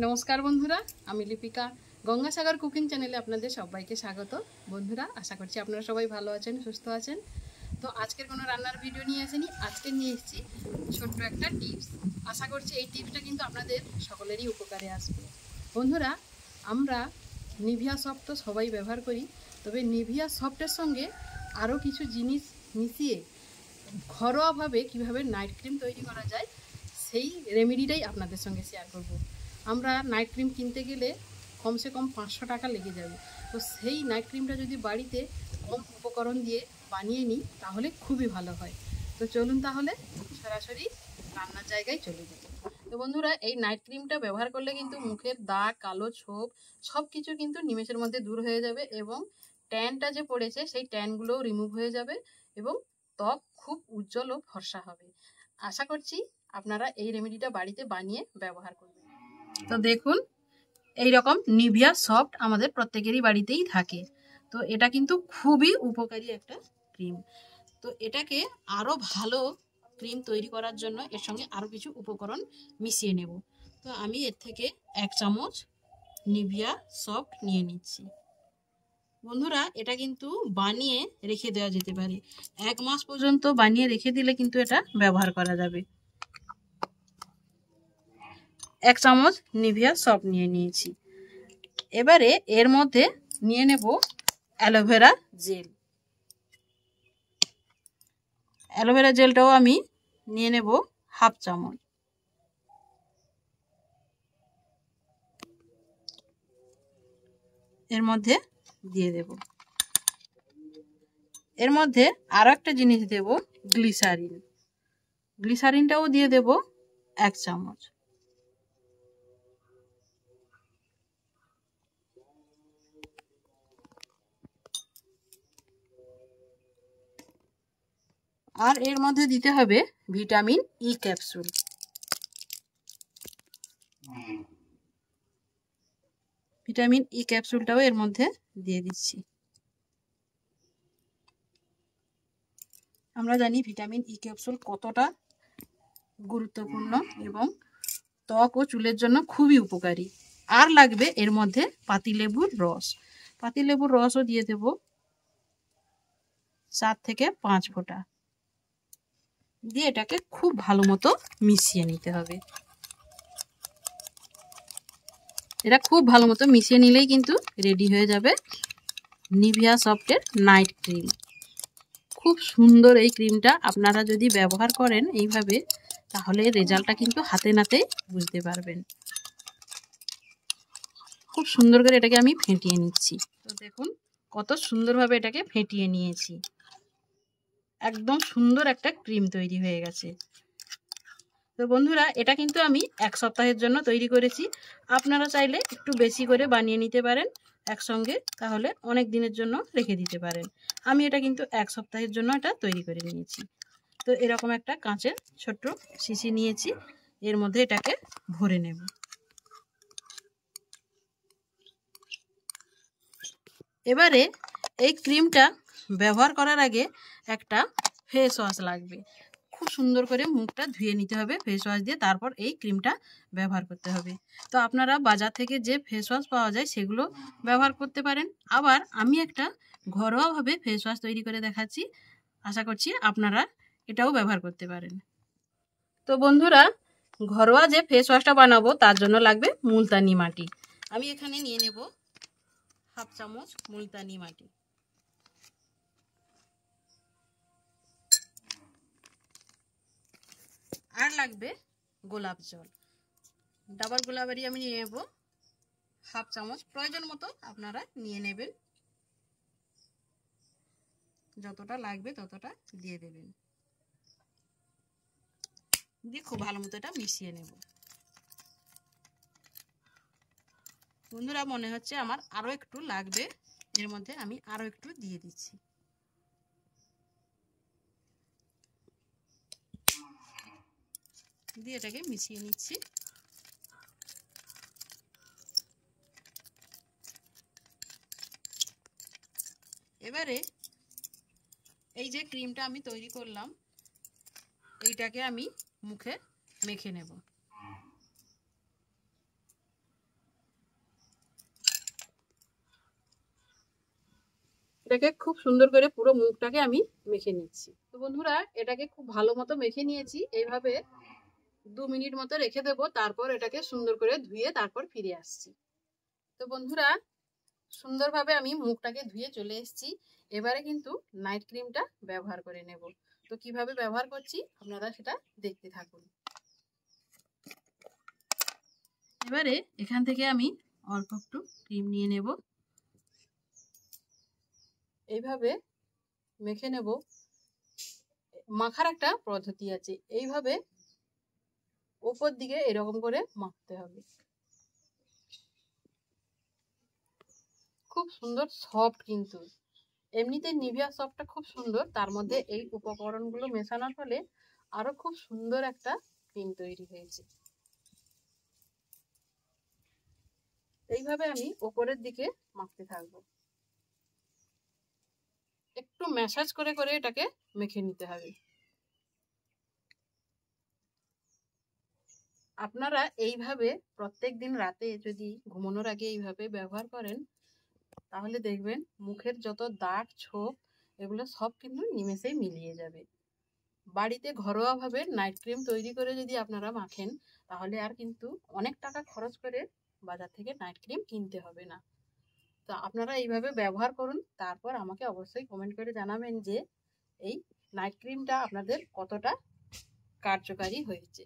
নমস্কার বন্ধুরা, আমি লিপিকা। গঙ্গাসাগর কুকিং চ্যানেলে আপনাদের সবাইকে স্বাগত। বন্ধুরা, আশা করছি আপনারা সবাই ভালো আছেন, সুস্থ আছেন। তো আজকের কোনো রান্নার ভিডিও নিয়ে আসেনি, আজকে নিয়ে এসেছি ছোট্ট একটা টিপস। আশা করছি এই টিপসটা কিন্তু আপনাদের সকলেরই উপকারে আসবে। বন্ধুরা, আমরা নিভিয়া সফট তো সবাই ব্যবহার করি, তবে নিভিয়া সফটের সঙ্গে আরও কিছু জিনিস মিশিয়ে ঘরোয়াভাবে কীভাবে নাইট ক্রিম তৈরি করা যায় সেই রেমেডিটাই আপনাদের সঙ্গে শেয়ার করব। আমরা নাইট ক্রিম কিনতে গেলে কমসে কম 500 টাকা লেগে যাবে। তো সেই নাইট ক্রিমটা যদি বাড়িতে কম উপকরণ দিয়ে বানিয়ে নিই তাহলে খুবই ভালো হয়। তো চলুন তাহলে সরাসরি রান্নার জায়গায় চলে যাই। তো বন্ধুরা, এই নাইট ক্রিমটা ব্যবহার করলে কিন্তু মুখের দাগ, কালো ছোপ সব কিছু কিন্তু নিমেষের মধ্যে দূর হয়ে যাবে এবং ট্যানটা যে পড়েছে সেই ট্যানগুলোও রিমুভ হয়ে যাবে এবং ত্বক খুব উজ্জ্বল ও ফর্সা হবে। আশা করছি আপনারা এই রেমেডিটা বাড়িতে বানিয়ে ব্যবহার করবেন। তো দেখুন, এই রকম নিভিয়া সফট আমাদের প্রত্যেকেরই বাড়িতেই থাকে। তো এটা কিন্তু খুবই উপকারী একটা ক্রিম। তো এটাকে আরও ভালো ক্রিম তৈরি করার জন্য এর সঙ্গে আরও কিছু উপকরণ মিশিয়ে নেব। তো আমি এর থেকে 1 চামচ নিভিয়া সফট নিয়ে নিচ্ছি। বন্ধুরা, এটা কিন্তু বানিয়ে রেখে দেওয়া যেতে পারে। 1 মাস পর্যন্ত বানিয়ে রেখে দিলে কিন্তু এটা ব্যবহার করা যাবে। 1 চামচ নিভিয়া সফট নিয়ে নিয়েছি। এবারে এর মধ্যে নিয়ে নেব অ্যালোভেরা জেল। অ্যালোভেরা জেলটাও আমি নিয়ে নেব 1/2 চামচ। এর মধ্যে দিয়ে দেব। এর মধ্যে আরো একটা জিনিস দেব, গ্লিসারিন। গ্লিসারিনটাও দিয়ে দেব 1 চামচ। আর এর মধ্যে দিতে হবে vitamin E capsule. Vitamin E ক্যাপসুলটাও এর মধ্যে দিয়ে দিচ্ছি। আমরা জানি ভিটামিন ই ক্যাপসুল কতটা গুরুত্বপূর্ণ এবং ত্বক ও চুলের জন্য খুবই উপকারী। আর লাগবে এর মধ্যে পাতিলেবুর রস। পাতিলেবুর রসও দিয়ে দেব 4 থেকে 5 ফোঁটা। দিয়ে এটাকে খুব ভালো মতো মিশিয়ে নিতে হবে। এটা খুব ভালো মতো মিশিয়ে নিলেই কিন্তু রেডি হয়ে যাবে নিভিয়া সফটের নাইট ক্রিম। খুব সুন্দর এই ক্রিমটা আপনারা যদি ব্যবহার করেন এইভাবে, তাহলে রেজাল্টটা কিন্তু হাতে নাতেই বুঝতে পারবেন। খুব সুন্দর করে এটাকে আমি ফেটিয়ে নিচ্ছি। তো দেখুন কত সুন্দরভাবে এটাকে ফেটিয়ে নিয়েছি। একদম সুন্দর একটা ক্রিম তৈরি হয়ে গেছে। তো বন্ধুরা, এটা কিন্তু আমি 1 সপ্তাহের জন্য তৈরি করেছি। আপনারা চাইলে একটু বেশি করে বানিয়ে নিতে পারেন একসঙ্গে, তাহলে অনেক দিনের জন্য রেখে দিতে পারেন। আমি এটা কিন্তু 1 সপ্তাহের জন্য এটা তৈরি করে নিয়েছি। তো এরকম একটা কাঁচের ছোট্ট শিশি নিয়েছি, এর মধ্যে এটাকে ভরে নেব। এবারে এই ক্রিমটা ব্যবহার করার আগে একটা ফেস ওয়াশ লাগবে। খুব সুন্দর করে মুখটা ধুয়ে নিতে হবে ফেস ওয়াশ দিয়ে, তারপর এই ক্রিমটা ব্যবহার করতে হবে। তো আপনারা বাজার থেকে যে ফেস ওয়াশ পাওয়া যায় সেগুলো ব্যবহার করতে পারেন। আবার আমি একটা ঘরোয়াভাবে ফেস ওয়াশ তৈরি করে দেখাচ্ছি, আশা করছি আপনারা এটাও ব্যবহার করতে পারেন। তো বন্ধুরা, ঘরোয়া যে ফেস ওয়াশটা বানাবো তার জন্য লাগবে মুলতানি মাটি। আমি এখানে নিয়ে নেব 1/2 চামচ মুলতানি মাটি। আর লাগবে গোলাপ জল। ডাবর গোলাপেরই আমি নিয়ে নেব 1/2 চামচ। প্রয়োজন মতো আপনারা নিয়ে নেবেন, যতটা লাগবে ততটা দিয়ে দেবেন। দিয়ে খুব ভালো মতো এটা মিশিয়ে নেব। বন্ধুরা, মনে হচ্ছে আমার আরো একটু লাগবে, এর মধ্যে আমি আরো একটু দিয়ে দিচ্ছি। দিয়ে এটাকে মিশিয়ে নিচ্ছি। এবারে এই যে ক্রিমটা আমি তৈরি করলাম, এইটাকে আমি মুখে মেখে নেব। এটাকে খুব সুন্দর করে পুরো মুখটাকে আমি মেখে নিচ্ছি। তো বন্ধুরা এটাকে খুব ভালো মতো মেখে নিয়েছি। এইভাবে 2 মিনিট মতো রেখে দেবো, তারপর এটাকে সুন্দর করে ধুয়ে তারপর ফিরে আসছি। তো বন্ধুরা সুন্দরভাবে আমি মুখটাকে ধুয়ে চলে এসেছি। এবারে কিন্তু নাইট ক্রিমটা ব্যবহার করে নেব। তো কিভাবে ব্যবহার করছি আপনারা সেটা দেখতে থাকুন। এবারে এখান থেকে আমি অল্প একটু ক্রিম নিয়ে নেব, এইভাবে মেখে নেব। মাখার একটা পদ্ধতি আছে, এইভাবে উপর দিকে এরকম করে মাখতে হবে। খুব সুন্দর সফট, কিন্তু এমনিতে নিভিয়া সফটটা খুব সুন্দর, তার মধ্যে এই উপকরণগুলো মেশানোর ফলে আরো খুব সুন্দর একটা ক্রিম তৈরি হয়েছে। এইভাবে আমি উপরের দিকে মাখতে থাকবো, একটু ম্যাসাজ করে করে এটাকে মেখে নিতে হবে। আপনারা এইভাবে প্রত্যেকদিন রাতে যদি ঘুমানোর আগে এইভাবে ব্যবহার করেন, তাহলে দেখবেন মুখের যত দাগ ছোপ এগুলো সব কিন্তু নিমেষেই মিলিয়ে যাবে। বাড়িতে ঘরোয়াভাবে নাইট ক্রিম তৈরি করে যদি আপনারা মাখেন, তাহলে আর কিন্তু অনেক টাকা খরচ করে বাজার থেকে নাইট ক্রিম কিনতে হবে না। তো আপনারা এইভাবে ব্যবহার করুন, তারপর আমাকে অবশ্যই কমেন্ট করে জানাবেন যে এই নাইট ক্রিমটা আপনাদের কতটা কার্যকারী হয়েছে।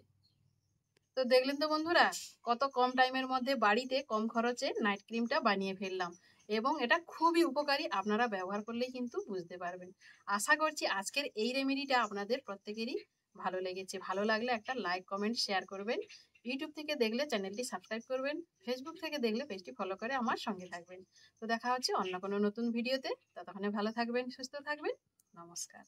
তো দেখলেন তো বন্ধুরা, কত কম টাইমের মধ্যে বাড়িতে কম খরচে নাইট ক্রিমটা বানিয়ে ফেললাম, এবং এটা খুবই উপকারী। আপনারা ব্যবহার করলেই কিন্তু বুঝতে পারবেন। আশা করছি আজকের এই রেমেডিটা আপনাদের প্রত্যেকেরই ভালো লেগেছে। ভালো লাগলে একটা লাইক কমেন্ট শেয়ার করবেন। ইউটিউব থেকে দেখলে চ্যানেলটি সাবস্ক্রাইব করবেন, ফেসবুক থেকে দেখলে পেজটি ফলো করে আমার সঙ্গে থাকবেন। তো দেখা হচ্ছে অন্য কোনো নতুন ভিডিওতে। ততক্ষণে ভালো থাকবেন, সুস্থ থাকবেন। নমস্কার।